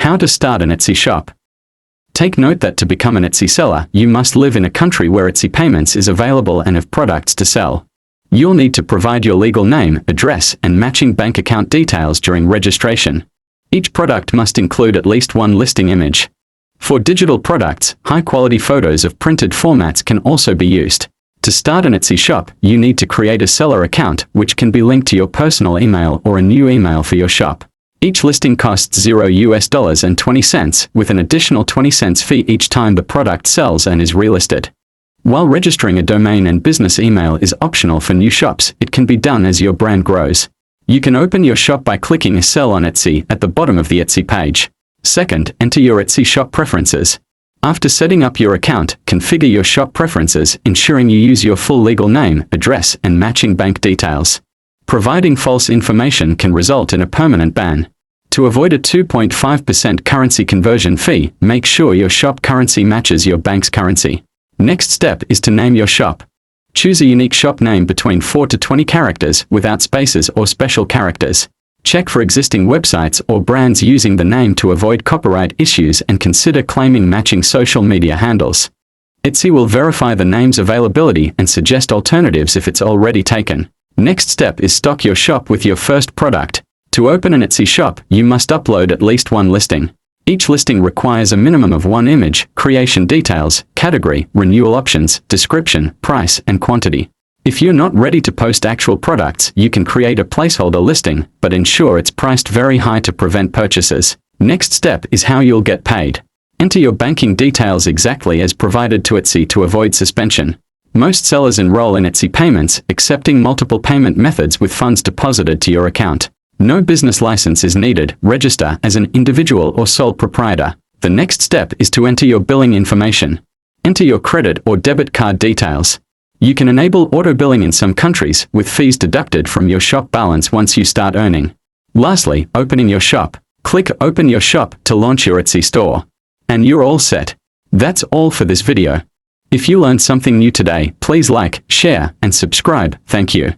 How to start an Etsy shop. Take note that to become an Etsy seller, you must live in a country where Etsy payments is available and have products to sell. You'll need to provide your legal name, address, and matching bank account details during registration. Each product must include at least one listing image. For digital products, high-quality photos of printed formats can also be used. To start an Etsy shop, you need to create a seller account, which can be linked to your personal email or a new email for your shop. Each listing costs $0.20, with an additional 20 cents fee each time the product sells and is relisted. While registering a domain and business email is optional for new shops, it can be done as your brand grows. You can open your shop by clicking Sell on Etsy at the bottom of the Etsy page. Second, enter your Etsy shop preferences. After setting up your account, configure your shop preferences, ensuring you use your full legal name, address, and matching bank details. Providing false information can result in a permanent ban. To avoid a 2.5% currency conversion fee, make sure your shop currency matches your bank's currency. Next step is to name your shop. Choose a unique shop name between 4 to 20 characters without spaces or special characters. Check for existing websites or brands using the name to avoid copyright issues and consider claiming matching social media handles. Etsy will verify the name's availability and suggest alternatives if it's already taken. Next step is stock your shop with your first product. To open an Etsy shop, you must upload at least one listing. Each listing requires a minimum of one image, creation details, category, renewal options, description, price, and quantity. If you're not ready to post actual products, you can create a placeholder listing, but ensure it's priced very high to prevent purchases. Next step is how you'll get paid. Enter your banking details exactly as provided to Etsy to avoid suspension. Most sellers enroll in Etsy payments, accepting multiple payment methods with funds deposited to your account. No business license is needed. Register as an individual or sole proprietor. The next step is to enter your billing information. Enter your credit or debit card details. You can enable auto billing in some countries, with fees deducted from your shop balance once you start earning. Lastly, opening your shop. Click Open Your Shop to launch your Etsy store. And you're all set. That's all for this video. If you learned something new today, please like, share, and subscribe. Thank you.